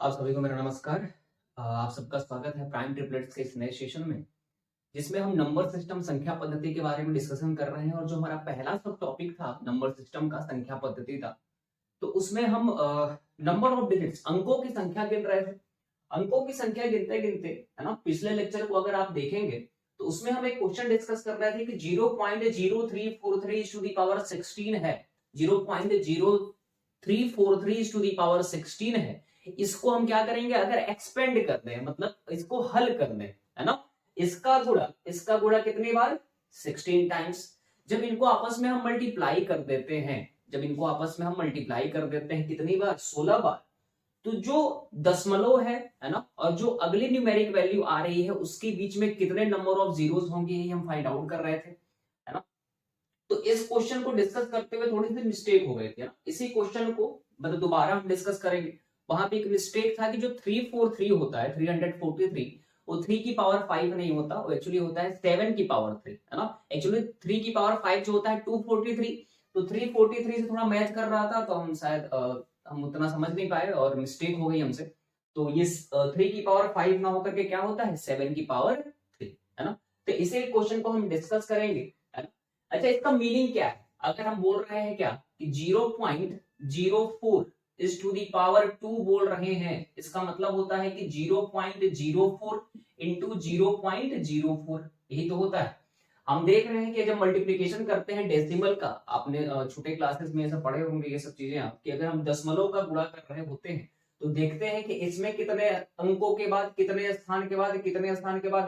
आप सभी को मेरा नमस्कार। आप सबका स्वागत है प्राइम ट्रिपलेट्स के इस नए सेशन में, जिसमें हम नंबर सिस्टम संख्या पद्धति के बारे में डिस्कशन कर रहे हैं। और जो हमारा पहला सब टॉपिक था नंबर सिस्टम का, संख्या पद्धति था, तो उसमें हम नंबर ऑफ डिजिट्स, अंकों की संख्या गिन रहे थे। अंकों की संख्या गिनते गिनते, है ना, पिछले लेक्चर को अगर आप देखेंगे तो उसमें हम एक क्वेश्चन डिस्कस कर रहे थे कि 0.0343 टू दी पावर 16 है। 0.0343 टू दी पावर 16 है। इसको हम क्या करेंगे, अगर एक्सपेंड कर दें, मतलब इसको हल कर दें, है ना, इसका गुणा कितनी बार, 16 टाइम्स। जब इनको आपस में हम मल्टीप्लाई कर देते हैं, कितनी बार, 16 बार। तो जो दशमलव है ना, और जो अगली न्यूमेरिक वैल्यू आ रही है उसके बीच में कितने नंबर ऑफ जीरोस होंगे, ये हम फाइंड आउट कर रहे थे, है ना। तो इस क्वेश्चन को डिस्कस करते हुए थोड़ी सी मिस्टेक हो गई थी ना। इसी क्वेश्चन को मतलब दोबारा हम डिस्कस करेंगे। वहां पे एक मिस्टेक था कि जो 343 होता है, 343, वो 3 की पावर 5 नहीं होता, वो एक्चुअली होता है 7 की पावर 3, है ना। एक्चुअली 3 की पावर 5 जो होता है 243। तो 343 से थोड़ा मैच कर रहा था, तो हम शायद हम उतना समझ नहीं पाए और मिस्टेक हो गई हमसे। तो ये 3 की पावर 5 ना होकर के क्या होता है, 7 की पावर 3, है ना। तो इसे क्वेश्चन को हम डिस्कस करेंगे, है ना। अच्छा, इसका मीनिंग क्या है? अगर हम बोल रहे हैं क्या कि 0.04 इज टू दी पावर 2 बोल रहे हैं, इसका मतलब होता है कि 0.04 इंटू 0.04, यही तो होता है। हम देख रहे हैं कि जब मल्टीप्लीकेशन करते हैं डेसिमल का, आपने छोटे क्लासेस में ऐसा पढ़े होंगे ये सब चीजें आप, कि अगर हम दशमलव का गुणा कर रहे होते हैं तो देखते हैं कि इसमें कितने अंकों के बाद, कितने स्थान के बाद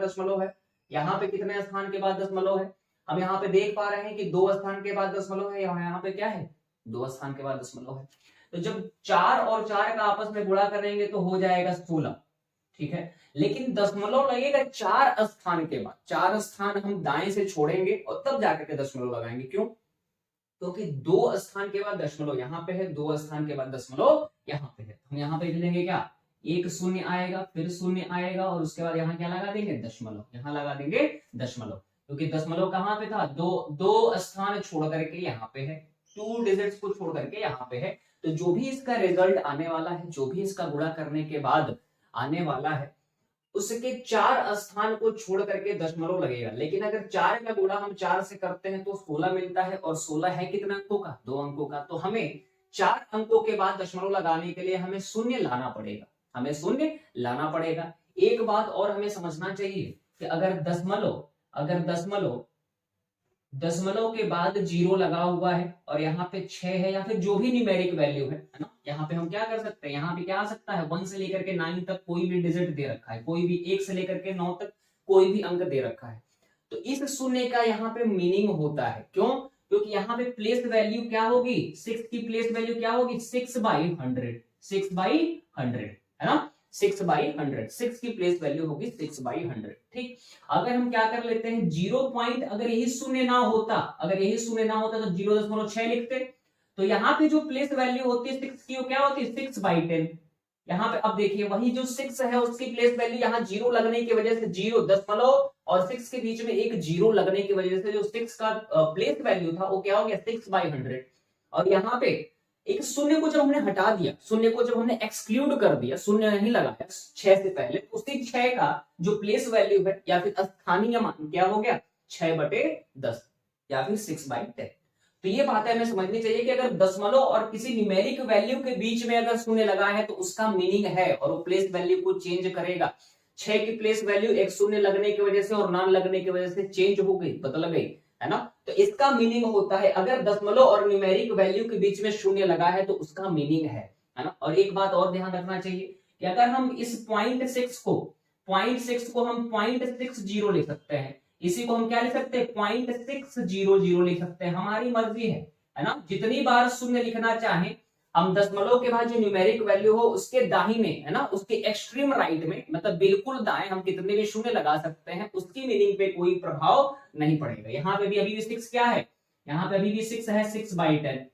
दशमलव है। यहाँ पे कितने स्थान के बाद दशमलव है, हम यहाँ पे देख पा रहे हैं कि 2 स्थान के बाद दशमलव है। यहाँ पे क्या है, 2 स्थान के बाद दशमलव है। तो जब 4 और 4 का आपस में गुणा करेंगे तो हो जाएगा 16, ठीक है। लेकिन दशमलव लगेगा 4 स्थान के बाद, 4 स्थान हम दाएं से छोड़ेंगे और तब जाकर के दशमलव लगाएंगे। क्यों? क्योंकि 2 स्थान के बाद दशमलव यहाँ पे है, 2 स्थान के बाद दशमलव यहाँ पे है। हम यहाँ पे लेंगे क्या, एक शून्य आएगा, फिर शून्य आएगा, और उसके बाद यहाँ क्या लगा देंगे, दशमलव, यहाँ लगा देंगे दशमलव। क्योंकि दशमलव कहाँ पे था, दो स्थान छोड़ करके यहाँ पे है, 2 डिजिट्स को छोड़ करके यहाँ पे है। तो जो भी इसका रिजल्ट आने वाला है, जो भी इसका गुणा करने के बाद आने वाला है, उसके 4 स्थान को छोड़ करके दशमलव लगेगा। लेकिन अगर 4 का गुणा हम 4 से करते हैं तो 16 मिलता है, और 16 है कितने अंकों का, 2 अंकों का। तो हमें 4 अंकों के बाद दशमलव लगाने के लिए हमें शून्य लाना पड़ेगा। एक बात और हमें समझना चाहिए कि अगर दशमलव के बाद 0 लगा हुआ है और यहाँ पे 6 है, या फिर जो भी न्यूमेरिक वैल्यू है ना, यहाँ पे हम क्या कर सकते हैं, यहाँ पे क्या आ सकता है, 1 से लेकर के 9 तक कोई भी डिजिट दे रखा है, कोई भी 1 से लेकर के 9 तक कोई भी अंक दे रखा है। तो इस शून्य का यहाँ पे मीनिंग होता है। क्यों? क्योंकि यहाँ पे प्लेस वैल्यू क्या होगी, 6 की प्लेस वैल्यू क्या होगी, 6/100, है ना। 6/100, 6 की प्लेस वैल्यू होगी 6/100, ठीक। अगर हम क्या कर लेते हैं, 0 पॉइंट, अगर यही शून्य ना होता तो 0.6 लिखते। तो यहाँ पे जो प्लेस वैल्यू होती है 6 की, वो क्या होती है, 6/10। यहाँ पे अब देखिए, वही जो 6 है उसकी प्लेस वैल्यू यहाँ 0 लगने की वजह से, 0 दशमलव और 6 के बीच में एक 0 लगने की वजह से जो 6 का प्लेस वैल्यू था वो क्या हो गया, 6/100। और यहाँ पे एक शून्य को जब हमने हटा दिया, शून्य को जब हमने एक्सक्लूड कर दिया, शून्य नहीं लगाया 6 से पहले, उसी 6 का जो प्लेस वैल्यू है या फिर स्थानीय मान क्या हो गया, 6/10 या फिर 6/10। तो ये बात है हमें समझनी चाहिए कि अगर दशमलव और किसी न्यूमेरिक वैल्यू के बीच में अगर शून्य लगा है तो उसका मीनिंग है, और वो प्लेस वैल्यू को चेंज करेगा। 6 की प्लेस वैल्यू एक शून्य लगने की वजह से और नान लगने की वजह से चेंज हो गई, बदल गई, है ना। तो इसका मीनिंग होता है, अगर दशमलव और न्यूमेरिक वैल्यू के बीच में शून्य लगा है तो उसका मीनिंग है ना। और एक बात और ध्यान रखना चाहिए कि अगर हम इस 0.6 को हम 0.60 लिख सकते हैं, इसी को हम क्या लिख सकते हैं, 0.600 लिख सकते हैं, हमारी मर्जी है ना। जितनी बार शून्य लिखना चाहें हम, दशमलव के बाद जो न्यूमेरिक वैल्यू हो उसके दाहिने, है ना, उसके एक्सट्रीम राइट में, मतलब बिल्कुल दाएं, हम कितने भी शून्य लगा सकते हैं, उसकी मीनिंग पे कोई प्रभाव नहीं पड़ेगा। यहाँ पे भी अभी भी 6 क्या है, यहाँ पे अभी भी 6 है, 6/10।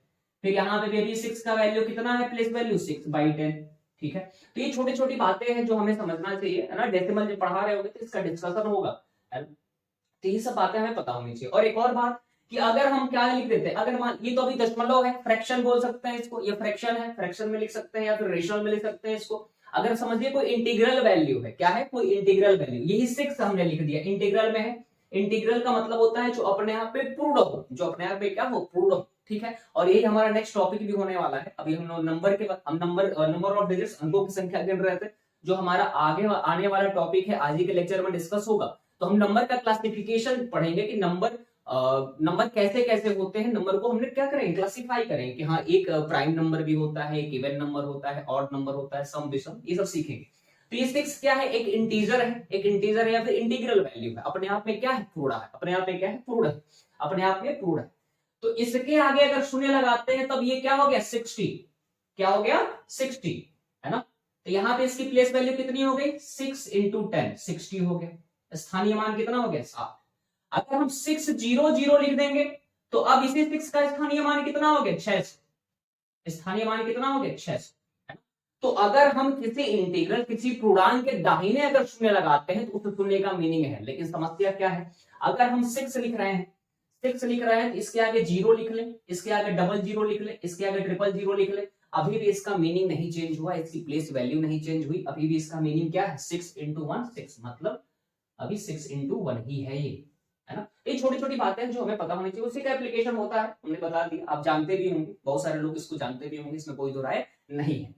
फिर यहाँ पे भी अभी 6 का वैल्यू कितना है, प्लेस वैल्यू 6/10, ठीक है। तो ये छोटी छोटी बातें हैं जो हमें समझना चाहिए, है ना। डेसिमल जब पढ़ा रहे होगे तो इसका डिस्कशन होगा, तो ये सब बातें हमें पता होनी चाहिए। और एक और बात कि अगर हम क्या लिख देते हैं, अगर मान, ये तो अभी दशमलव है, फ्रैक्शन बोल सकते हैं इसको, ये फ्रैक्शन है, फ्रैक्शन में लिख सकते हैं या फिर रेशनल में लिख सकते हैं इसको। अगर समझिए कोई इंटीग्रल वैल्यू है, क्या है, कोई इंटीग्रल वैल्यू, यही 6 हमने लिख दिया, इंटीग्रल में है। इंटीग्रल का मतलब होता है जो अपने आप पे प्रूव्ड हो, जो अपने आप पे क्या हो, प्रूव्ड हो, ठीक है। और यही हमारा नेक्स्ट टॉपिक भी होने वाला है। अभी हम लोग नंबर के बाद हम नंबर ऑफ डिजिट्स, अंकों की संख्या गिन रहे थे, जो हमारा आगे आने वाला टॉपिक है, आज ही के लेक्चर में डिस्कस होगा। तो हम नंबर का क्लासिफिकेशन पढ़ेंगे कि नंबर कैसे कैसे होते हैं, नंबर को हमने क्या करेंगे, क्लासिफाई करेंगे कि हाँ एक प्राइम नंबर भी होता है, एक इवन नंबर होता है, ऑड नंबर होता है, सम विषम, ये सब सीखेंगे। तो ये 6 क्या है, एक इंटीजर है, एक इंटीजर है या फिर इंटीग्रल वैल्यू है, अपने आप में क्या है, पूर्ण है, अपने आप में क्या है, पूर्ण है, अपने आप में पूर्ण है। तो इसके आगे अगर शून्य लगाते हैं तब ये क्या हो गया, 60, क्या हो गया, 60, है ना। तो यहाँ पे इसकी प्लेस वैल्यू कितनी हो गई, 6 इंटू 10, 60 हो गया। स्थानीय मान कितना हो गया, 7। अगर हम 600 लिख देंगे तो अब इसी 6 का स्थानीय मान कितना हो गया, 600, स्थानीय मान कितना हो गया, 600। तो अगर हम किसी इंटीग्रल, किसी पूर्णांक के दाहिने अगर शून्य लगाते हैं तो उस शून्य का मीनिंग है। लेकिन समस्या क्या है, अगर हम 6 लिख रहे हैं, 6 लिख रहे हैं, इसके आगे 0 लिख लें, इसके आगे 00 लिख लें, इसके आगे 000 लिख लें, अभी भी इसका मीनिंग नहीं चेंज हुआ, इसकी प्लेस वैल्यू नहीं चेंज हुई, अभी भी इसका मीनिंग क्या है, 6 इंटू 1 6, मतलब अभी 6 इंटू 1 ही है ये, है ना। ये छोटी छोटी बातें हैं जो हमें पता होनी चाहिए, उसी का एप्लीकेशन होता है, हमने बता दिया, आप जानते भी होंगे, बहुत सारे लोग इसको जानते भी होंगे, इसमें कोई दो राय नहीं है।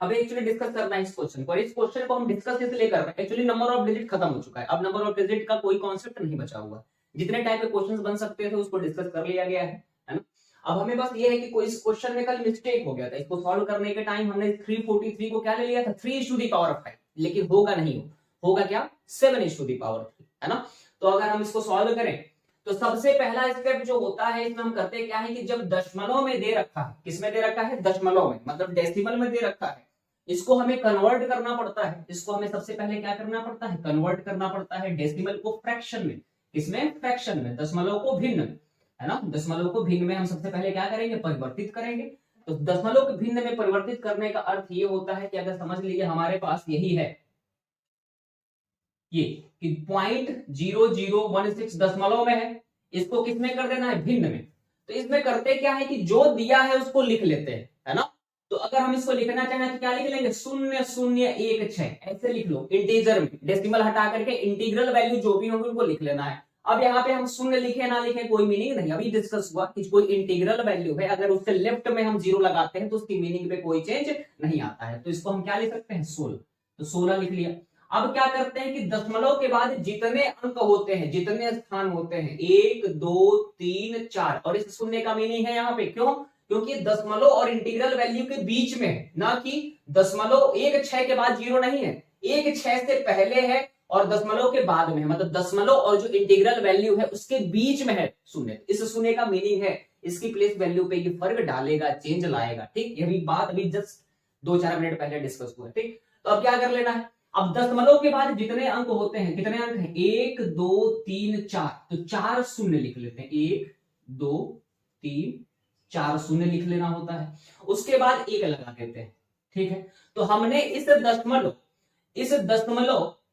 अब एक्चुअली डिस्कस करना है इस क्वेश्चन को, इस क्वेश्चन को हम डिस्कस इसलिए कर रहे हैं, एक्चुअली नंबर ऑफ डिजिट खत्म हो चुका है, अब नंबर ऑफ डिजिट का कोई कॉन्सेप्ट नहीं बचा हुआ, जितने टाइप के क्वेश्चंस बन सकते थे उसको डिस्कस कर लिया गया है ना। अब हमें बस ये है कि कोई इस क्वेश्चन में कल मिस्टेक हो गया था, इसको सॉल्व करने के टाइम हमने 343 को क्या ले लिया था, 3 5, लेकिन होगा नहीं, होगा क्या, 7 है ना। तो अगर हम इसको सॉल्व करें तो सबसे पहला स्टेप जो होता है इसमें हम करते क्या है कि जब दशमलव में दे रखा है, किसमें दे रखा है, दशमलव में, मतलब डेसिमल में दे रखा है, इसको हमें कन्वर्ट करना पड़ता है, इसको हमें सबसे पहले क्या करना पड़ता है, कन्वर्ट करना पड़ता है डेसिमल को फ्रैक्शन में, किसमें, फ्रैक्शन में, दशमलव को भिन्न में, है ना। दशमलव को भिन्न में हम सबसे पहले क्या करेंगे, परिवर्तित करेंगे। तो दशमलव को भिन्न में परिवर्तित करने का अर्थ ये होता है कि अगर समझ लीजिए हमारे पास यही है ये कि 0.0016 दशमलव में है, इसको किसमें कर देना है, भिन्न में। तो इसमें करते क्या है कि जो दिया है उसको लिख लेते हैं, है ना। तो अगर हम इसको लिखना चाहें तो क्या लिख लेंगे, 0016, ऐसे लिख लो इंटीजर में, डेसिमल हटा करके इंटीग्रल वैल्यू जो भी होंगे उनको लिख लेना है। अब यहाँ पे हम शून्य लिखे ना लिखे कोई मीनिंग नहीं, अभी डिस्कस हुआ कि कोई इंटीग्रल वैल्यू है, अगर उससे लेफ्ट में हम 0 लगाते हैं तो उसकी मीनिंग पे कोई चेंज नहीं आता है, तो इसको हम क्या लिख सकते हैं, 16, तो 16 लिख लिया। अब क्या करते हैं कि दशमलव के बाद जितने अंक होते हैं, जितने स्थान होते हैं, 1 2 3 4, और इस शून्य का मीनिंग है यहाँ पे, क्यों, क्योंकि दशमलव और इंटीग्रल वैल्यू के बीच में है, ना कि दशमलव 1 6 के बाद 0 नहीं है, 1 6 से पहले है और दशमलव के बाद में है, मतलब दशमलव और जो इंटीग्रल वैल्यू है उसके बीच में है शून्य। इस शून्य का मीनिंग है इसकी प्लेस वैल्यू पे ये फर्क डालेगा, चेंज लाएगा, ठीक। ये भी बात अभी जस्ट 2-4 मिनट पहले डिस्कस हुआ, ठीक। तो अब क्या कर लेना है, अब दशमलव के बाद जितने अंक होते हैं, कितने अंक हैं, 1 2 3 4, तो 4 शून्य लिख लेते हैं, 1 2 3 4 शून्य लिख लेना होता है, उसके बाद 1 लगा देते हैं, ठीक है। तो हमने इस दशमलव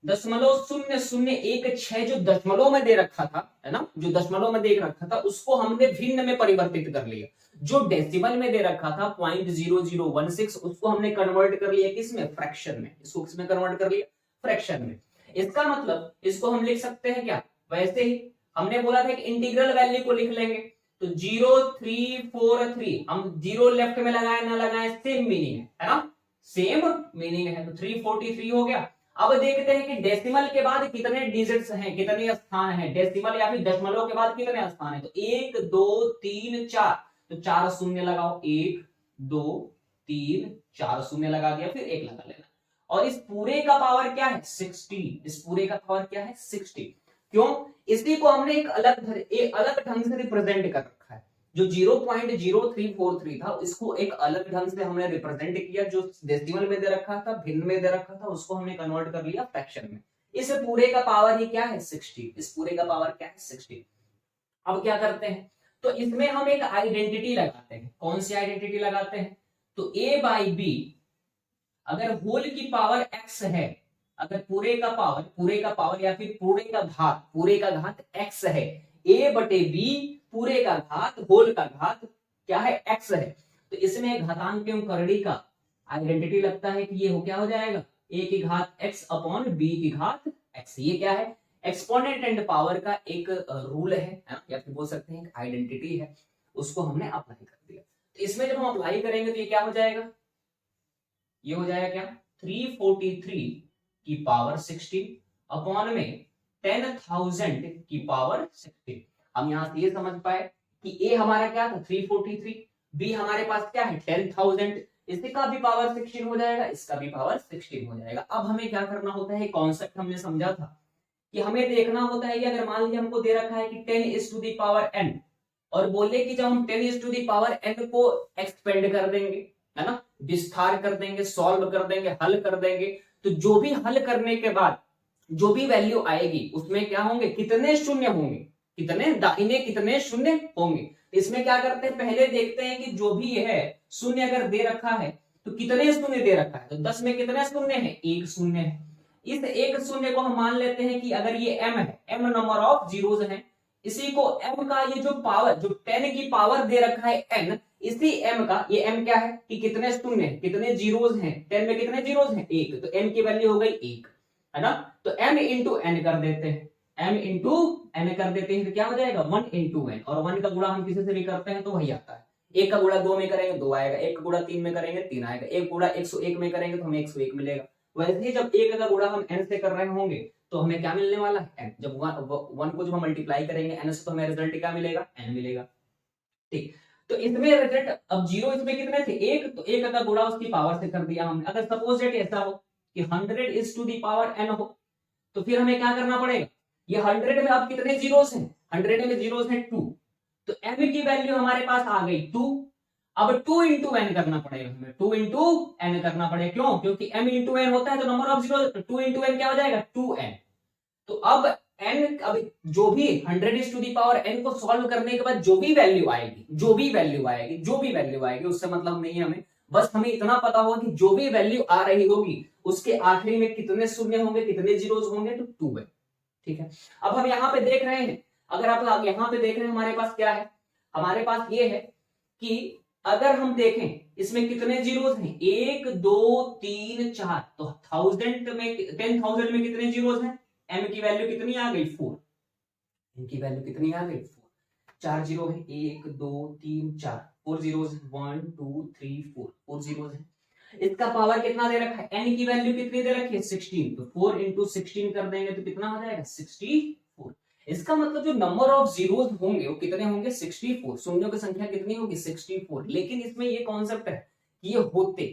0.0016 जो दशमलव में दे रखा था, है ना, जो दशमलव में दे रखा था उसको हमने भिन्न में परिवर्तित कर लिया, जो डेसिमल में दे रखा था 0.0016 उसको हमने कन्वर्ट कर लिया किसमें, फ्रैक्शन में, इसको किसमें कन्वर्ट कर लिया, फ्रैक्शन में। इसका मतलब इसको हम लिख सकते हैं क्या, वैसे ही हमने बोला था कि इंटीग्रल वैल्यू को लिख लेंगे, तो 0343, हम 0 लेफ्ट में लगाए ना लगाए सेम मीनिंग है ना, सेम मीनिंग है, तो 343 हो गया। अब देखते हैं कि डेसिमल के बाद कितने डिजिट्स हैं, कितने स्थान हैं, डेसिमल या फिर दशमलव के बाद कितने स्थान हैं, तो 1 2 3 4, तो 4 शून्य लगाओ, 1 2 3 4 शून्य लगा दिया, फिर 1 लगा लेना, और इस पूरे का पावर क्या है, 60, इस पूरे का पावर क्या है, 60। क्यों, इसी को हमने एक अलग ढंग से रिप्रेजेंट कर रखा है, जो 0.0343 था इसको एक अलग ढंग से हमने रिप्रेजेंट किया, जो डेसिमल में दे रखा था, भिन्न में दे रखा था, उसको हमने कन्वर्ट कर लिया फ्रैक्शन में। इस पूरे का पावर ही क्या है, 60, इस पूरे का पावर क्या है, 60। अब क्या करते हैं, तो इसमें हम एक आइडेंटिटी लगाते हैं, कौन सी आइडेंटिटी लगाते हैं, तो a/b अगर होल की पावर x है, अगर पूरे का पावर या फिर पूरे का घात x है, a/b पूरे का घात, होल का घात क्या है, x है, तो इसमें घातांक एवं करड़ी का आइडेंटिटी लगता है कि ये क्या हो जाएगा, a की घात x अपॉन b की घात x। ये क्या है, एक्सपोनेंट एंड पावर का एक रूल है ना, या फिर बोल सकते हैं आइडेंटिटी है, उसको हमने अप्लाई कर दिया। तो इसमें जब हम अप्लाई करेंगे तो ये क्या हो जाएगा, ये हो जाएगा क्या 343 की पावर 16 अपॉन में 10,000 की पावर 16। हम यहां से ये समझ पाए कि a हमारा क्या था 343, b हमारे पास क्या है 10,000, इसका भी पावर 16 हो जाएगा, इसका भी पावर 16 हो जाएगा। अब हमें क्या करना होता है, कॉन्सेप्ट हमने समझा था कि हमें देखना होता है कि अगर मान लीजिए हमको दे रखा है कि 10 is to the power n, और बोले कि जब हम 10 is to the power n को एक्सपेंड कर देंगे, है ना, विस्तार कर देंगे, सॉल्व कर देंगे, हल कर देंगे, तो जो भी हल करने के बाद जो भी वैल्यू आएगी उसमें क्या होंगे, कितने शून्य होंगे, कितने दाहिने कितने शून्य होंगे। इसमें क्या करते हैं, पहले देखते हैं कि जो भी है शून्य अगर दे रखा है तो कितने शून्य दे रखा है, तो 10 में कितने शून्य है, एक शून्य है। इस एक शून्य को हम मान लेते हैं कि अगर ये m है, m नंबर ऑफ जीरोस हैं, इसी को m का ये जो पावर, जो 10 की पावर दे रखा है n, इसी m का ये m क्या है कि कितने शून्य है, कितने जीरोस हैं, 10 में कितने जीरोस हैं, एक, तो m की वैल्यू हो गई एक, है ना। तो m इंटू n कर देते हैं, m इंटू n कर देते हैं तो क्या हो जाएगा 1 इंटू n, और 1 का गुणा हम किसी से भी करते हैं तो वही आता है। एक का गुणा 2 में करेंगे 2 आएगा, एक का गुणा 3 में करेंगे 3 आएगा, एक गुणा 101 में करेंगे तो हमें 101 मिलेगा। वैसे ही जब एक का गुणा हम n से कर रहे होंगे तो हमें क्या मिलने वाला है n, जब 1 को जब हम मल्टीप्लाई करेंगे n से तो हमें रिजल्ट क्या मिलेगा, n मिलेगा। ठीक, तो इसमें रिजल्ट अब जीरो इसमें कितने थे, एक, तो एक का गुणा उसकी पावर से कर दिया हमने। अगर सपोज दैट ऐसा हो कि 100 is to the power n हो, तो फिर हमें क्या करना पड़ेगा, ये 100 में अब कितने जीरोस हैं, 100 में जीरोस हैं 2, तो m की वैल्यू हमारे पास आ गई 2। अब 2 इंटू एन करना पड़ेगा हमें, 2 इंटू एन करना पड़ेगा, क्यों, क्योंकि m इंटू एन होता है तो number of zero, 2 into n क्या हो जाएगा 2n। तो अब n, अब जो भी 100 is to the power n को सॉल्व करने के बाद जो भी वैल्यू आएगी, जो भी वैल्यू आएगी, जो भी वैल्यू आएगी, उससे मतलब नहीं है हमें, बस हमें इतना पता होगा कि जो भी वैल्यू आ रही होगी उसके आखिरी में कितने शून्य होंगे, कितने जीरोस होंगे, तो 2 है। ठीक है, अब हम यहाँ पे देख रहे हैं, अगर आप यहाँ पे देख रहे हैं हमारे पास क्या है, हमारे पास ये है कि अगर हम देखें इसमें कितने जीरोस हैं, 1 2 3 4, तो 1000 में 10,000 में कितने जीरोस हैं, m की वैल्यू कितनी आ गई 4, m की वैल्यू कितनी आ गई 4, 4 जीरो है, 1 2 3 4, 4 जीरोस 1 2 3 4, 4 जीरोस है। इसका पावर कितना दे रखा है, n की वैल्यू कितनी दे रखी है 16, तो 4 इंटू 16 कर देंगे तो कितना हो जाएगा 64। इसका मतलब जो नंबर ऑफ जीरोस होंगे वो कितने होंगे 64, शून्यों की संख्या कितनी होगी 64। लेकिन इसमें ये कॉन्सेप्ट है कि ये होते,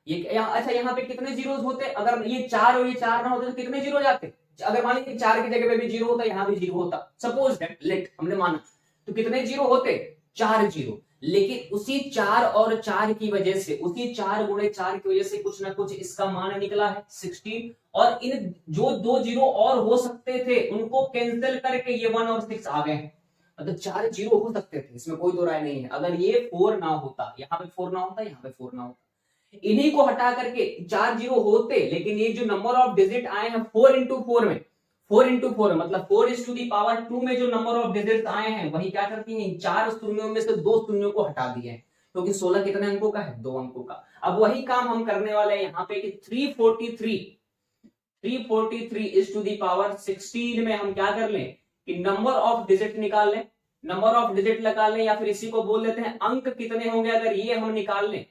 ये अच्छा यहाँ पे कितने जीरोस होते, अगर ये 4 और ये 4 ना होते तो कितने जीरो जाते, अगर मान लीजिए 4 की जगह पे भी जीरो होता, यहाँ भी जीरो होता, सपोज दैट लेट हमने माना, तो कितने जीरो होते 4 जीरो। लेकिन उसी 4 और 4 की वजह से, उसी 4 गुणे 4 की वजह से कुछ ना कुछ इसका मान निकला है 16, और इन जो 2 जीरो और हो सकते थे उनको कैंसिल करके ये 1 और 6 आ गए। मतलब 4 जीरो हो सकते थे, इसमें कोई दो राय नहीं है। अगर ये 4 ना होता, यहाँ पे 4 ना होता, यहाँ पे 4 ना होता, इन्हीं को हटा करके 4 जीरो होते, लेकिन ये जो नंबर ऑफ डिजिट आए हैं 4 इंटू 4 में, 4 इंटू 4 मतलब 4 इज टू दी पावर 2 में जो नंबर ऑफ डिजिट्स आए हैं वही क्या करती हैं, 4 शून्यों में से 2 शून्यों को हटा दिए हैं, क्योंकि 16 कितने अंकों का है 2 अंकों का। अब वही काम हम करने वाले हैं यहाँ पे कि 343 इज टू दी पावर 16 में हम क्या कर लें कि नंबर ऑफ डिजिट निकाल लें, नंबर ऑफ डिजिट निकाल लें, या फिर इसी को बोल लेते हैं अंक कितने होंगे। अगर ये हम निकाल लें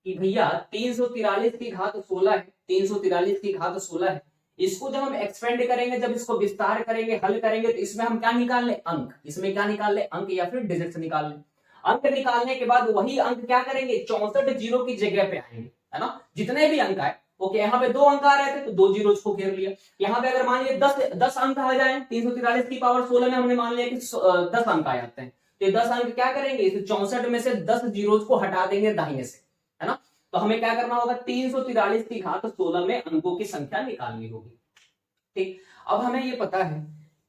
कि भैया 343 की घात 16 है, 343 की घात 16 है, इसको जब हम एक्सपेंड करेंगे, जब इसको विस्तार करेंगे, हल करेंगे, तो इसमें हम क्या निकाल लें अंक, इसमें क्या निकाल लें अंक, या फिर डिजिट्स निकाल लें। अंक निकालने के बाद वही अंक क्या करेंगे 64 जीरो की जगह पे आएंगे, है ना, जितने भी अंक आए। ओके, यहाँ पे 2 अंक आ रहे थे तो 2 जीरो को घेर लिया। यहाँ पे अगर मान लिया 10 अंक आ जाए, 343 की पावर 16 में हमने मान लिया कि 10 अंक आ जाते हैं, तो 10 अंक क्या करेंगे, इस 64 में से 10 जीरो को हटा देंगे दाहिने से, है ना। तो हमें क्या करना होगा 343 की घात 16 में अंकों की संख्या निकालनी होगी। ठीक, अब हमें ये पता है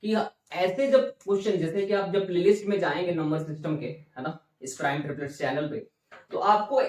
कि ऐसे जब क्वेश्चन, जैसे कि आप जब प्लेलिस्ट में जाएंगे नंबर सिस्टम के, है ना, इस प्राइम ट्रिपलेट्स चैनल पे, तो आपको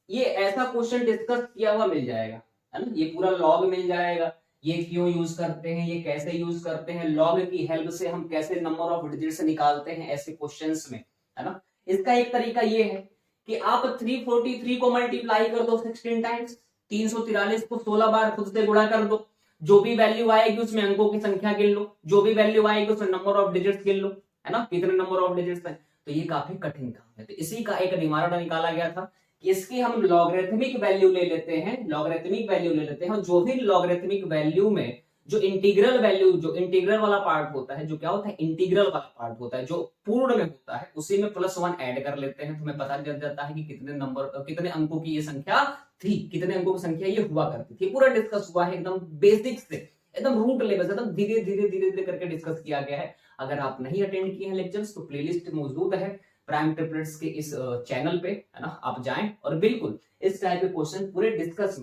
ये ऐसा क्वेश्चन डिस्कस किया हुआ मिल जाएगा, है ना। ये पूरा लॉग मिल जाएगा, ये क्यों यूज करते हैं, ये कैसे यूज करते हैं, लॉग की हेल्प से हम कैसे नंबर ऑफ डिजिट्स निकालते हैं ऐसे क्वेश्चंस में, है ना। इसका एक तरीका ये है कि आप 343 को मल्टीप्लाई कर दो 16 टाइम्स, 343 को 16 बार खुद से गुणा कर दो, जो भी वैल्यू आएगी उसमें अंकों की संख्या गिन लो, जो भी वैल्यू आएगी उसमें नंबर ऑफ डिजिट्स गिन लो, है ना, कितने नंबर ऑफ डिजिट्स है। तो ये काफी कठिन काम है। तो इसी का एक निवारण निकाला गया था कि इसकी हम लॉगरिथमिक वैल्यू ले लेते हैं, लॉगरिथमिक वैल्यू ले लेते हैं, और जो भी लॉगरिथमिक वैल्यू में जो इंटीग्रल वैल्यू, जो इंटीग्रल वाला पार्ट होता है, जो क्या होता है इंटीग्रल वाला पार्ट होता है, जो पूर्ण में होता है, उसी में +1 ऐड कर लेते हैं। तुम्हें पता चल जाता है कि कितने नंबर, कितने अंकों की ये संख्या थी, कितने अंकों की संख्या ये हुआ करती थी। पूरा डिस्कस हुआ है एकदम बेसिक से, एकदम रूट लेवल से, एकदम धीरे धीरे धीरे धीरे करके डिस्कस किया गया है। अगर आप नहीं अटेंड किए हैं लेक्चर्स तो प्लेलिस्ट मौजूद है प्राइम ट्रिपलेट्स के इस चैनल पे, है ना, आप जाएं और बिल्कुल इस टाइप के क्वेश्चन पूरे डिस्कस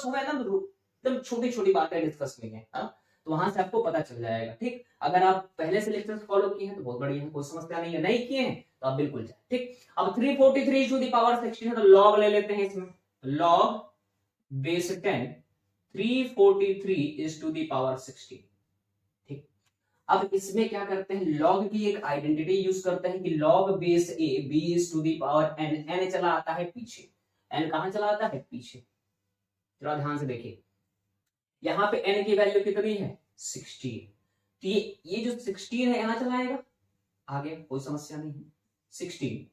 हुए ना, एकदम छोटी छोटी बातें डिस्कस हुई है, तो वहां से आपको पता चल जाएगा। ठीक, अगर आप पहले से लेक्चर्स फॉलो किए हैं तो बहुत बढ़िया है, कोई समस्या नहीं है, नहीं किए हैं तो आप बिल्कुल जाए। ठीक, अब 343 टू द पावर 16 है तो लॉग ले लेते हैं इसमें, log base 10 343 is to the power 16। ठीक, अब इसमें क्या करते हैं, लॉग की एक आइडेंटिटी यूज करते हैं कि log base a b is to the power n, n चला आता है पीछे, n कहां चला आता है पीछे, जरा ध्यान से देखिए, यहां पे n की वैल्यू कितनी है 16, तो ये जो 16 है यहां चलाएगा, आगे कोई समस्या नहीं है। 16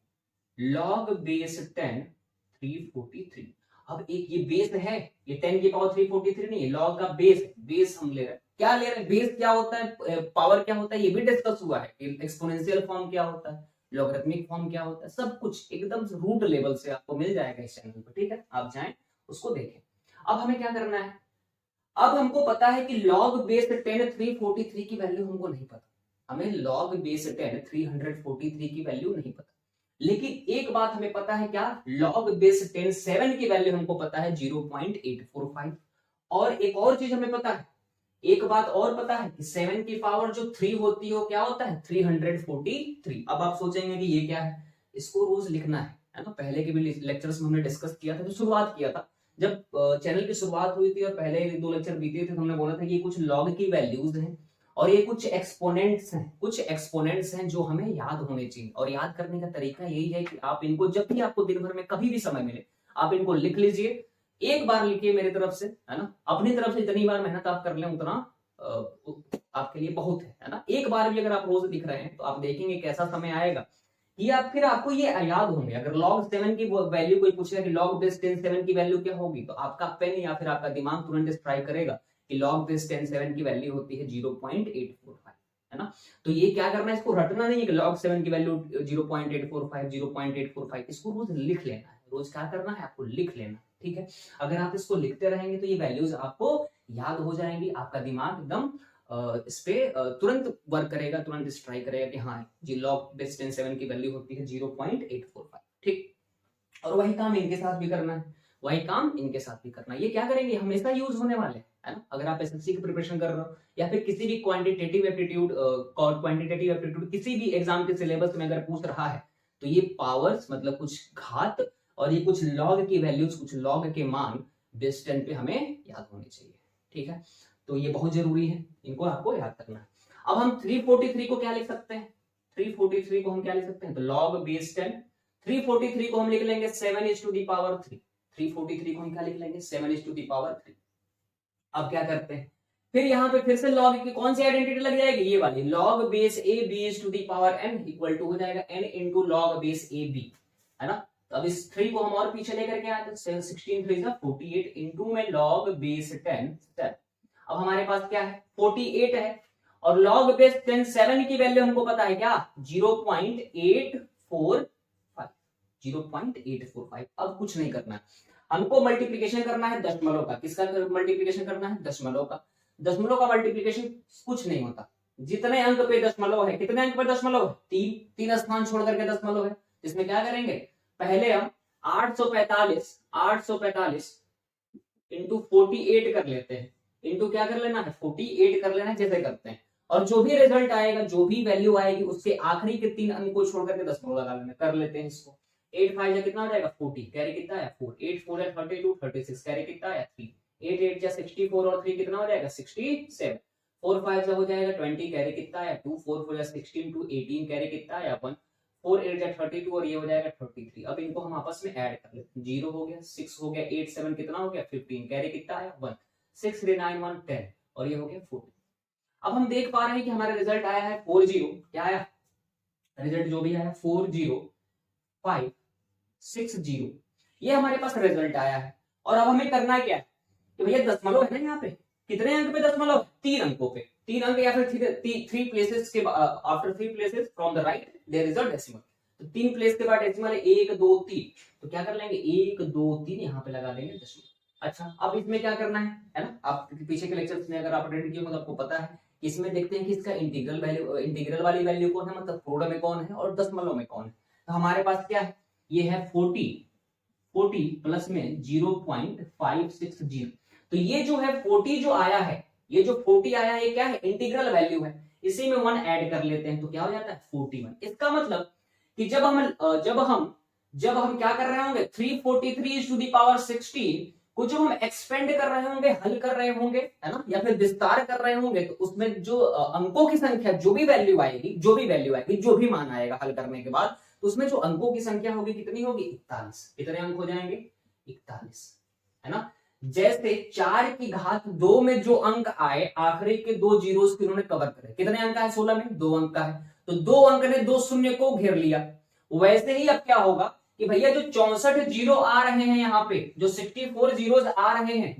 लॉग बेस 10 343, अब एक ये बेस है, ये 10 की पावर 343 नहीं है, लॉग का बेस हम ले रहे हैं, क्या ले रहे हैं, बेस क्या होता है, पावर क्या होता है, ये भी डिस्कस हुआ है, एक्सपोनेंशियल फॉर्म क्या होता है, लॉगरिथमिक फॉर्म क्या होता है, सब कुछ एकदम रूट लेवल से आपको मिल जाएगा इस चैनल पर। ठीक है, आप जाएं उसको देखें। अब हमें क्या करना है, अब हमको पता है कि log बेस 10 343 की वैल्यू हमको नहीं पता, हमें log बेस 10 343 की वैल्यू नहीं पता, लेकिन एक बात हमें पता है, क्या, log बेस 10 7 की वैल्यू हमको पता है 0.845, और एक और चीज हमें पता है, एक बात और पता है कि 7 की पावर जो 3 होती है वो क्या होता है 343। अब आप सोचेंगे कि ये क्या है, इसको रोज लिखना है ना, पहले के भी लेक्चर्स में हमने डिस्कस किया था, जो शुरुआत किया था जब चैनल की शुरुआत हुई थी और पहले 2 लेक्चर बीते थे तो हमने बोला था कि ये कुछ लॉग की वैल्यूज हैं और ये कुछ एक्सपोनेंट्स हैं जो हमें याद होने चाहिए, और याद करने का तरीका यही है कि आप इनको जब भी आपको दिन भर में कभी भी समय मिले आप इनको लिख लीजिए, एक बार लिखिए मेरी तरफ से, है ना, अपनी तरफ से जितनी बार मेहनत आप कर लें उतना आपके लिए बहुत है ना। एक बार भी अगर आप रोज लिख रहे हैं तो आप देखेंगे कैसा समय आएगा ये आप, फिर आपको ये याद होंगे। अगर log 7 की वैल्यू कोई पूछेगा कि log बेस 10 7 की वैल्यू क्या होगी, तो आपका पेन या फिर आपका दिमाग तुरंत स्ट्राइक करेगा कि log बेस 10 7 की वैल्यू होती है 0.845, है ना। तो ये क्या करना है, इसको रटना नहीं है कि log 7 की वैल्यू 0.845, इसको रोज लिख लेना है, रोज क्या करना है आपको लिख लेना, ठीक है। अगर आप इसको लिखते रहेंगे तो ये वैल्यूज आपको याद हो जाएंगी, आपका दिमाग एकदम इस पे तुरंत वर्क करेगा, तुरंत स्ट्राइक करेगा कि हाँ जी log बेस 10 7 की वैल्यू होती है 0.845। ठीक, और वही काम इनके साथ भी करना है, वही काम इनके साथ भी करना है। ये क्या करेंगे, हमेशा यूज होने वाले है ना। अगर आप एसएससी की प्रिपरेशन कर रहे हो या फिर किसी भी क्वांटिटेटिव एप्टीट्यूड किसी भी एग्जाम के सिलेबस में अगर पूछ रहा है तो ये पावर्स मतलब कुछ घात और ये कुछ लॉग की वैल्यूज, कुछ लॉग के मान बेस 10 पे हमें याद होनी चाहिए। ठीक है, तो ये बहुत जरूरी है, इनको आपको याद करना है। अब हम 343 को क्या लिख सकते हैं, 343 को हम क्या लिख सकते हैं, तो log बेस 10 343 को हम लिख लेंगे 7 is to the power 3, 343 को हम क्या लिख लेंगे 7 is to the power 3। अब क्या करते हैं, फिर यहाँ पे फिर से log की कौन सी आइडेंटिटी लग जाएगी, ये वाली log base a b is to the power n equal to हो जाएगा n into log base a b, है ना। तो अब इस 3 को हम और पीछे लेकर के आए तो 16 3 48 into में log बेस 10 7। अब हमारे पास क्या है 48 है और log बेस 10 7 की वैल्यू हमको पता है क्या 0.845। अब कुछ नहीं करना है, हमको मल्टीप्लीकेशन करना है दशमलव का। किसका मल्टीप्लीकेशन करना है, दशमलव का। दशमलव का मल्टीप्लीकेशन कुछ नहीं होता, जितने अंक पे दशमलव है, कितने अंक पे दशमलव है, तीन स्थान छोड़ करके दशमलव है। इसमें क्या करेंगे, पहले हम 845 इंटू 48 कर लेते हैं, इंटू क्या कर लेना है 48 कर लेना है, जैसे करते हैं, और जो भी रिजल्ट आएगा, जो भी वैल्यू आएगी उसके आखिरी के 3 अंक को छोड़ करके दशमलव लगा लेना। कर लेते हैं इसको, 8 5 जा कितना हो जाएगा 40, कैरी कितना है 4, 8 4 जा 32 36, कैरी कितना है 3, 8 8 जा 64 और 3 कितना हो जाएगा 67, 4 5 जा हो जाएगा 20, कैरी कितना है 2, 4 4 जा 16 2 18, कैरी कितना है 1, 4 8 या 32 और ये हो जाएगा 33। अब इनको हम आपस में ऐड कर लेते हैं। 0 हो गया, 6 हो गया, 8 7 कितना हो गया 15, कैरी कितना आया 1, 6 3 9 1 10 और ये हो गया 14। अब हम देख पा रहे हैं कि हमारा रिजल्ट आया है 40, क्या आया रिजल्ट जो भी आया 40560, ये हमारे पास रिजल्ट आया है। और अब हमें करना क्या है कि भैया दशमलव है ना, यहाँ पे कितने अंक पे दशमलव, 3 अंकों पे, 3 अंक या फिर 3 प्लेसेस के after 3 places from the right there is a decimal. तो 3 प्लेस के बाद डेसिमल है 1 2 3, तो क्या कर लेंगे 1 2 3 यहाँ पे लगा देंगे दशमलव। अच्छा अब इसमें क्या करना है ना, आप पीछे के लेक्चर्स में अगर आप अटेंड किए हो तो आपको पता है। इसमें देखते हैं कि इसका इंटीग्रल वैल्यू, इंटीग्रल वाली वैल्यू कौन है, मतलब प्रोड में कौन है और दशमलव में कौन है। तो हमारे पास क्या है, ये है 40 प्लस में 0.560। तो ये जो है 40 जो आया है, ये जो 40 आया है ये क्या है, इंटीग्रल वैल्यू है, इसी में 1 ऐड कर लेते हैं तो क्या हो जाता है 41। इसका मतलब कि जब हम क्या कर रहे होंगे 343 को जो हम एक्सपेंड कर रहे होंगे, हल कर रहे होंगे, है ना, या फिर विस्तार कर रहे होंगे, तो उसमें जो अंकों की संख्या, जो भी वैल्यू आएगी, जो भी मान आएगा हल करने के बाद, तो उसमें जो अंकों की संख्या होगी कितनी होगी 41। कितने अंक हो जाएंगे 41, है ना। जैसे 4 की घात 2 में जो अंक आए, आखिरी के 2 जीरोस को इन्होंने कवर करे, कितने अंक है 16 में 2 अंक का है, तो 2 अंक ने 2 शून्य को घेर लिया। वैसे ही अब क्या होगा कि भैया जो 64 जीरो आ रहे हैं यहाँ पे, जो 64 जीरोस आ रहे हैं,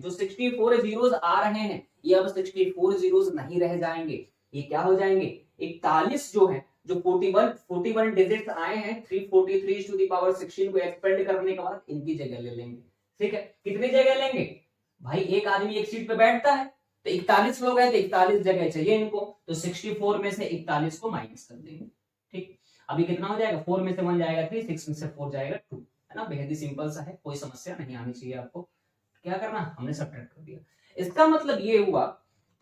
ये अब 64 जीरोस नहीं रह जाएंगे, ये क्या हो जाएंगे 41 जो है, जो 41 डिजिट्स आए हैं 343 को एक्सपेंड करने के बाद इनकी जगह ले लेंगे। ठीक है, कितनी जगह लेंगे भाई, एक आदमी एक सीट पे बैठता है, तो 41 लोग हैं तो 41 जगह चाहिए इनको, तो 64 में से 41 को माइनस कर देंगे। ठीक, अभी कितना हो जाएगा, 4 में से 1 जाएगा 3, 6 में से 4 जाएगा 2, है ना। बेहद ही सिंपल सा है, कोई समस्या नहीं आनी चाहिए आपको। क्या करना, हमने सब्ट्रैक्ट कर दिया। इसका मतलब ये हुआ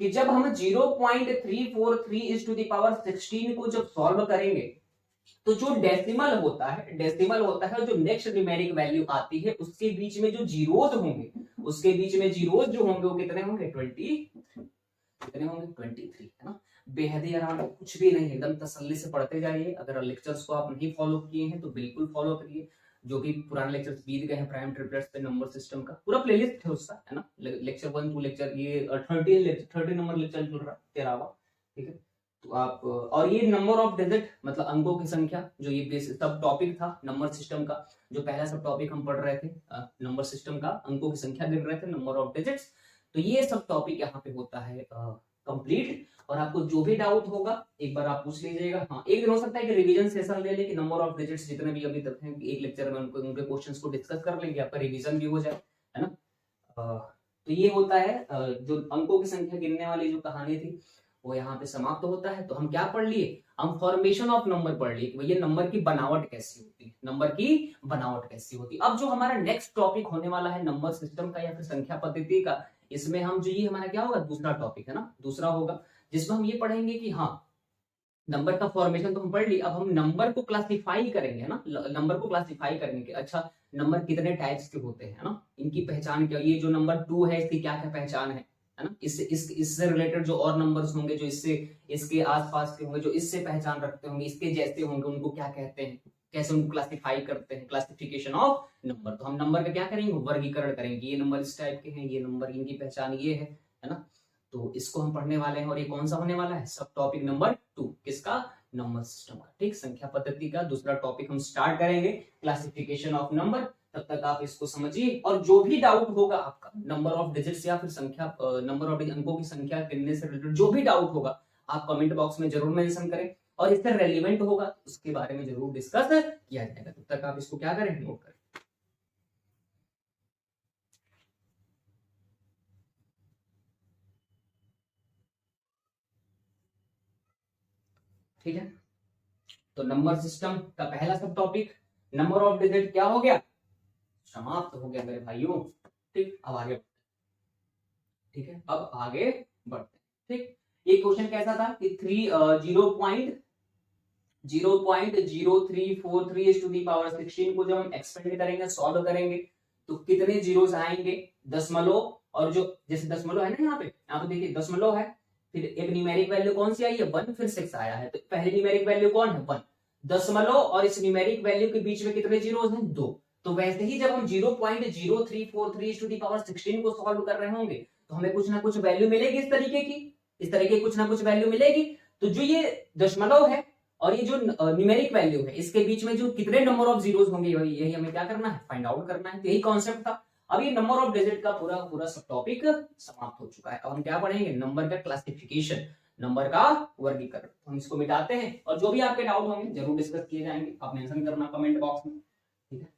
कि जब हम 0.343 को जब सॉल्व करेंगे, तो जो डेसिमल होता है जो नेक्स्ट न्यूमेरिक वैल्यू आती है, उसके बीच में जो जीरोज होंगे, वो कितने होंगे 23, है ना। बेहद ही आराम, कुछ भी नहीं, एकदम तसल्ली से पढ़ते जाइए। अगर लेक्चर्स को आप नहीं फॉलो किए हैं तो बिल्कुल फॉलो करिए। जो भी पुराने लेक्चर्स बीत गए हैं प्राइम ट्रिपलेट्स पे, नंबर सिस्टम का पूरा प्लेलिस्ट है उसका, है ना। लेक्चर 1 टू लेक्चर ये 30 नंबर लेक्चर चल रहा है 13वां, ठीक है। तो आप, और ये नंबर ऑफ डिजिट मतलब अंकों की संख्या, जो ये सब टॉपिक था नंबर सिस्टम का, जो पहला सब टॉपिक हम पढ़ रहे थे नंबर सिस्टम का, अंकों की संख्या गिन रहे थे, नंबर ऑफ डिजिट्स, तो ये सब टॉपिक यहाँ पे होता है कंप्लीट। और आपको जो भी डाउट होगा एक बार आप पूछ लीजिएगा। हाँ, एक दिन हो सकता है कि रिवीजन सेशन ले ले, कि नंबर ऑफ डिजिट्स जितने भी अभी तक हैं एक लेक्चर में उनके क्वेश्चंस को डिस्कस कर लेंगे, आपका रिवीजन भी हो जाए, है ना। तो ये होता है जो अंकों की संख्या गिनने वाली जो कहानी थी वो यहाँ पे समाप्त होता है। तो हम क्या पढ़ लिए, हम फॉर्मेशन ऑफ नंबर पढ़ लिए कि भैया नंबर की बनावट कैसी होती है, अब जो हमारा नेक्स्ट टॉपिक होने वाला है नंबर सिस्टम का या फिर संख्या पद्धति का, इसमें हम जो ये हमारा क्या होगा दूसरा टॉपिक है ना, दूसरा होगा, जिसमें हम ये पढ़ेंगे कि हाँ नंबर का फॉर्मेशन तो हम पढ़ ली, अब हम नंबर को क्लासिफाई करेंगे, है ना। नंबर को क्लासिफाई करने के, अच्छा नंबर कितने टाइप्स के होते हैं ना, इनकी पहचान क्या, ये जो नंबर 2 है इसकी क्या क्या पहचान है ना। इससे रिलेटेड जो और नंबर्स होंगे, जो इसके आसपास के होंगे, जो इससे पहचान रखते होंगे, इसके जैसे होंगे, उनको क्या कहते हैं, कैसे उनको क्लासिफाई करते हैं, क्लासिफिकेशन ऑफ नंबर। तो हम नंबर का क्या करेंगे, वर्गीकरण करेंगे, ये नंबर इस टाइप के हैं, ये नंबर इनकी पहचान ये है ना। तो इसको हम पढ़ने वाले हैं, और ये कौन सा होने वाला है, सब टॉपिक नंबर 2, किसका, नंबर सिस्टम का। ठीक, संख्या पद्धति का दूसरा टॉपिक हम स्टार्ट करेंगे, क्लासिफिकेशन ऑफ नंबर। तब तक आप इसको समझिए, और जो भी डाउट होगा आपका नंबर ऑफ डिजिट्स या फिर संख्या, नंबर ऑफ अंकों की संख्या गिनने से रिलेटेड जो भी डाउट होगा आप कमेंट बॉक्स में जरूर मेंशन करें, और इससे रेलिवेंट होगा उसके बारे में जरूर डिस्कस किया जाएगा। तब तक आप इसको क्या करें, नोट करें। ठीक है, तो नंबर सिस्टम का पहला सब टॉपिक नंबर ऑफ डिजिट क्या हो गया, समाप्त हो गया मेरे भाइयों। ठीक, अब आगे, ठीक है, अब आगे बढ़ते हैं। ठीक, ये क्वेश्चन कैसा था कि 0.0343 को जब हम एक्सपेंड करेंगे, सॉल्व करेंगे, तो कितने जीरोस आएंगे, दशमलव, और जो जैसे दशमलव है ना यहाँ पे देखिए दशमलव है, फिर एक न्यूमेरिक वैल्यू कौन सी आई है 1, फिर 6 आया है, तो पहली न्यूमेरिक वैल्यू कौन है 1, दशमलव और इस न्यूमेरिक वैल्यू के बीच में कितने जीरोस हैं? 2। तो वैसे ही जब हम 0.0343 टू दी पावर 16 को सॉल्व कर रहे होंगे तो हमें कुछ ना कुछ वैल्यू मिलेगी इस तरीके की, इस तरीके की कुछ ना कुछ वैल्यू मिलेगी। तो जो ये दशमलव है और ये जो न्यूमेरिक वैल्यू है इसके बीच में जो कितने नंबर ऑफ जीरोस होंगे यही हमें क्या करना है? फाइंड आउट करना है। तो यही कॉन्सेप्ट था। अब ये नंबर ऑफ डिजिट का पूरा पूरा सब टॉपिक समाप्त हो चुका है। अब हम क्या पढ़ेंगे? नंबर का क्लासिफिकेशन, नंबर का वर्गीकरण। हम इसको मिटाते हैं और जो भी आपके डाउट होंगे जरूर डिस्कस किए जाएंगे। आप मेंशन करना कमेंट बॉक्स में, ठीक है।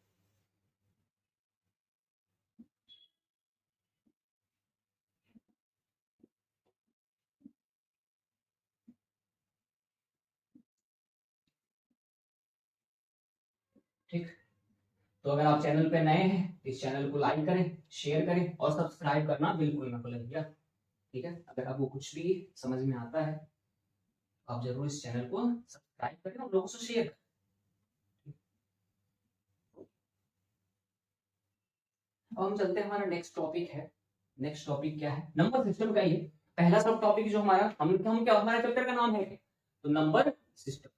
ठीक, तो अगर आप चैनल पे नए हैं तो इस चैनल को लाइक करें, शेयर करें और सब्सक्राइब करना बिल्कुल ना भूलें भैया, ठीक है। अगर आपको कुछ भी समझ में आता है आप जरूर इस चैनल को सब्सक्राइब करें और लोगों से शेयर करें। अब हम चलते हैं, हमारा नेक्स्ट टॉपिक है। नेक्स्ट टॉपिक क्या है? नंबर सिस्टम का ही पहला सब टॉपिक जो हमारा हम क्या, हमारा चैप्टर का नाम है तो नंबर सिस्टम।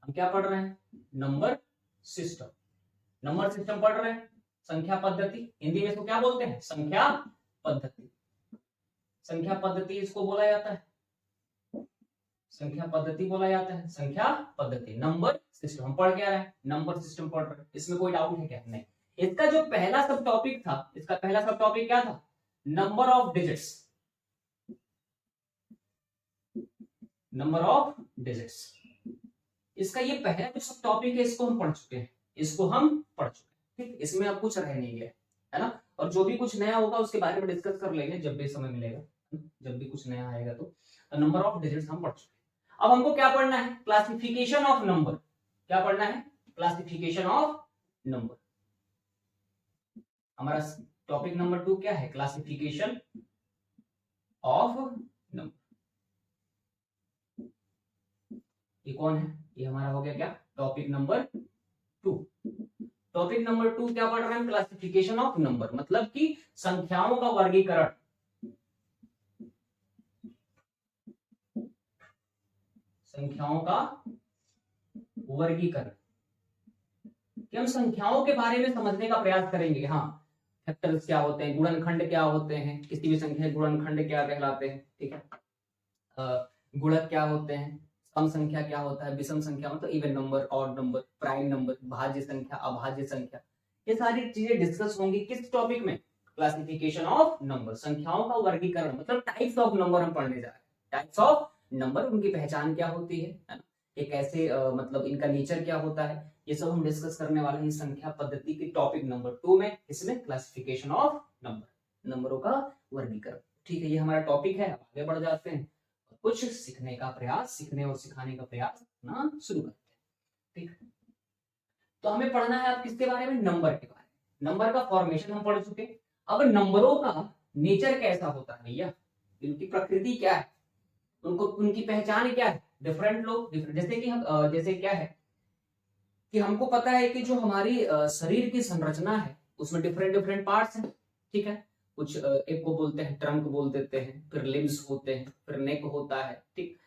हम क्या पढ़ रहे हैं? Number system. नंबर सिस्टम पढ़ रहे हैं। संख्या पद्धति, हिंदी में इसको क्या बोलते हैं? संख्या पद्धति। संख्या पद्धति इसको बोला जाता है, संख्या पद्धति बोला जाता है। संख्या पद्धति, नंबर सिस्टम हम पढ़ क्या रहे हैं? नंबर सिस्टम पढ़ रहे हैं। इसमें कोई डाउट है क्या? नहीं। इसका जो पहला सब टॉपिक था, इसका पहला सब टॉपिक क्या था? Number of digits. Number of digits, इसका ये पहला जो सब टॉपिक है इसको हम पढ़ चुके हैं, इसको हम पढ़ चुके हैं। ठीक, इसमें अब कुछ रह नहीं गया है ना। और जो भी कुछ नया होगा उसके बारे में डिस्कस कर लेंगे जब भी समय मिलेगा, जब भी कुछ नया आएगा। तो नंबर ऑफ डिजिट्स हम पढ़ चुके हैं। अब हमको क्या पढ़ना है? Classification of number. क्या पढ़ना है? Classification of number. हमारा टॉपिक नंबर 2 क्या है? Classification of number. ये कौन है? ये हमारा हो गया क्या? Topic number 2। टॉपिक नंबर 2 क्या पढ़ रहे हैं? क्लासिफिकेशन ऑफ नंबर, मतलब कि संख्याओं का वर्गीकरण। संख्याओं का वर्गीकरण, कि हम संख्याओं के बारे में समझने का प्रयास करेंगे। हाँ, फैक्टर्स क्या होते हैं, गुणनखंड क्या होते हैं, किसी भी संख्या के गुणनखंड क्या कहलाते हैं, ठीक है। गुणक क्या होते हैं, सम संख्या क्या होता है, विषम संख्या मतलब even number, odd number, prime number, भाज्य संख्या, अभाज्य संख्या, ये सारी चीजें डिस्कस होंगी किस टॉपिक में? क्लासिफिकेशन ऑफ नंबर, संख्याओं का वर्गीकरण, मतलब टाइप्स ऑफ नंबर हम पढ़ने जा रहे हैं। टाइप्स ऑफ नंबर, उनकी पहचान क्या होती है ना, ये कैसे मतलब इनका नेचर क्या होता है, ये सब हम डिस्कस करने वाले हैं संख्या पद्धति के टॉपिक नंबर 2 में। इसमें क्लासिफिकेशन ऑफ नंबर, नंबरों का वर्गीकरण। ठीक है, ये हमारा टॉपिक है। आगे बढ़ जाते हैं, कुछ सीखने का प्रयास, सीखने और सिखाने का प्रयास ना शुरू करते हैं। ठीक, तो हमें पढ़ना है अब किसके बारे में? नंबर के बारे में। नंबर का फॉर्मेशन हम पढ़ चुके। अब नंबरों का नेचर कैसा होता है भैया, इनकी प्रकृति क्या है, उनको उनकी पहचान क्या है? डिफरेंट लोग डिफरेंट, जैसे कि हम जैसे क्या है कि हमको पता है कि जो हमारी शरीर की संरचना है उसमें डिफरेंट डिफरेंट पार्ट्स हैं, ठीक है। कुछ एक को बोलते हैं ट्रंक बोल देते हैं, फिर लिम्स होते हैं, फिर नेक होता है, ठीक।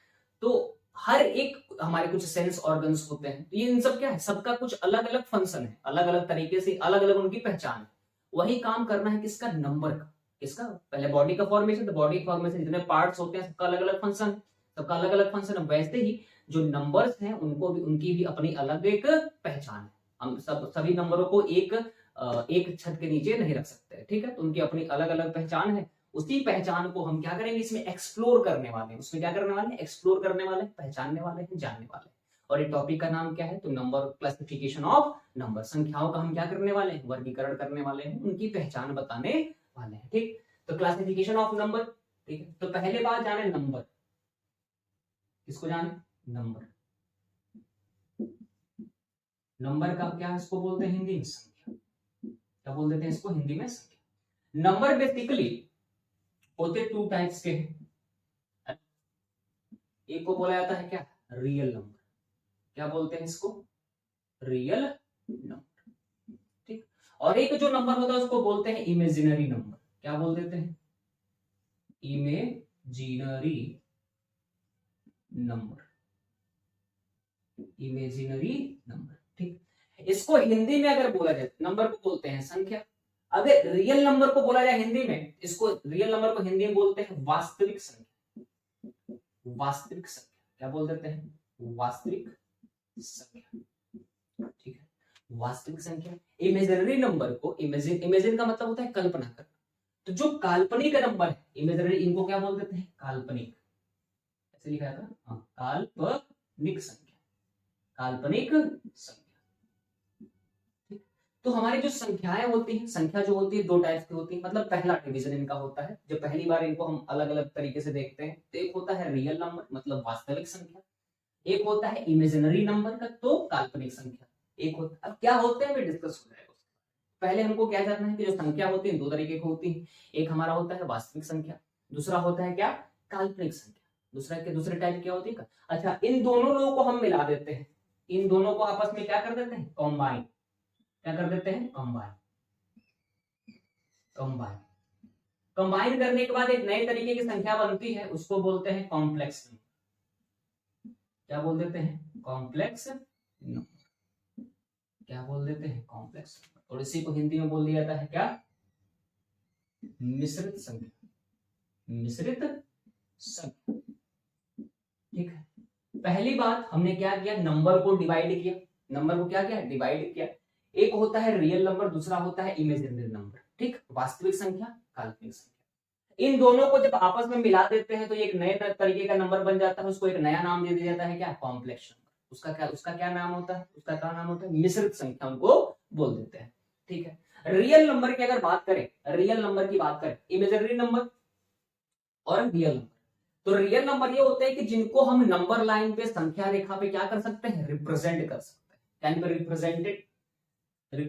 तो हर एक हमारे कुछ सेंस ऑर्गन्स होते हैं, तो ये इन सब क्या है, सबका कुछ अलग अलग फंक्शन है, अलग अलग तरीके से अलग अलग उनकी पहचान है। वही काम करना है किसका? नंबर का। किसका? पहले बॉडी का फॉर्मेशन, तो बॉडी फॉर्मेशन जितने पार्ट्स होते हैं सबका अलग अलग फंक्शन है, सबका अलग अलग फंक्शन है। वैसे ही जो नंबर्स हैं उनको भी, उनकी भी अपनी अलग एक पहचान है। हम सभी नंबरों को एक छत के नीचे नहीं रख सकते, ठीक है। तो उनकी अपनी अलग अलग पहचान है। उसी पहचान को हम क्या करेंगे, इसमें एक्सप्लोर करने वाले हैं। उसमें क्या करने वाले हैं? एक्सप्लोर करने वाले हैं, पहचानने वाले हैं, जानने वाले हैं। और ये टॉपिक का नाम क्या है? तो नंबर, क्लासिफिकेशन ऑफ नंबर। संख्याओं का हम क्या करने वाले हैं? वर्गीकरण करने वाले हैं, उनकी पहचान बताने वाले हैं, ठीक। तो क्लासिफिकेशन ऑफ नंबर, ठीक है। तो पहले बात जाने नंबर, किसको जाने? नंबर। नंबर का क्या इसको बोलते हैं हिंदी में? संख्या। क्या बोल देते हैं इसको हिंदी में? संख्या। नंबर बेसिकली होते 2 टाइप्स के हैं। एक को बोला जाता है क्या? Real number. क्या बोलते हैं इसको? रियल नंबर, ठीक। और एक जो नंबर होता है उसको बोलते हैं इमेजिनरी नंबर। क्या बोल देते हैं? Imaginary number. इमेजिनरी नंबर, ठीक। इसको हिंदी में अगर बोला जाए नंबर को बोलते हैं संख्या। अगर रियल नंबर को बोला जाए हिंदी में, इसको रियल नंबर को हिंदी में बोलते हैं वास्तविक संख्या। वास्तविक संख्या क्या बोल देते हैं? वास्तविक संख्या, ठीक है, वास्तविक संख्या। इमेजिनरी नंबर को, इमेजिन का मतलब होता है कल्पना करना, तो जो काल्पनिक नंबर है इमेजिनरी, इनको क्या बोल देते हैं? काल्पनिक। ऐसे लिखा था, हाँ, काल्पनिक संख्या, काल्पनिक संख्या। तो हमारी जो संख्याएं होती हैं, संख्या जो होती है दो टाइप की होती है, मतलब पहला डिवीजन इनका होता है, जब पहली बार इनको हम अलग अलग तरीके से देखते हैं, तो एक होता है रियल नंबर मतलब वास्तविक संख्या, एक होता है इमेजिनरी नंबर का तो काल्पनिक संख्या, एक होता। अब क्या होते हैं डिस्कस हो जाएगा। पहले हमको क्या जानना है कि जो संख्या होती है दो तरीके की होती है, एक हमारा होता है वास्तविक संख्या, दूसरा होता है क्या? काल्पनिक संख्या। दूसरे टाइप क्या होती है? अच्छा, इन दोनों लोगों को हम मिला देते हैं, इन दोनों को आपस में क्या कर देते हैं? कॉम्बाइन। क्या कर देते हैं? कॉम्बाइन। कॉम्बाइन कंबाइन करने के बाद एक नए तरीके की संख्या बनती है, उसको बोलते हैं कॉम्प्लेक्स नंबर। क्या बोल देते हैं? Complex number. क्या बोल देते हैं? कॉम्प्लेक्स। और इसी को हिंदी में बोल दिया जाता है क्या? मिश्रित संख्या। मिश्रित संख्या, ठीक है। पहली बात हमने क्या किया? नंबर को डिवाइड किया। नंबर को क्या किया? डिवाइड किया। एक होता है रियल नंबर, दूसरा होता है इमेजिनरी नंबर, ठीक। वास्तविक संख्या, काल्पनिक संख्या। इन दोनों को जब आपस में मिला देते हैं तो एक नए तरीके का नंबर बन जाता है, उसको एक नया नाम दे दिया जाता है क्या? Complex number. उसका क्या नाम होता है? उसका क्या नाम होता है? मिश्रित संख्या उनको बोल देते हैं, ठीक है। रियल नंबर की अगर बात करें, रियल नंबर की बात करें, इमेजिनरी नंबर और रियल नंबर, तो रियल नंबर ये होते हैं कि जिनको हम नंबर लाइन पे, संख्या रेखा पे क्या कर सकते हैं? रिप्रेजेंट कर सकते हैं, कैन बी रिप्रेजेंटेड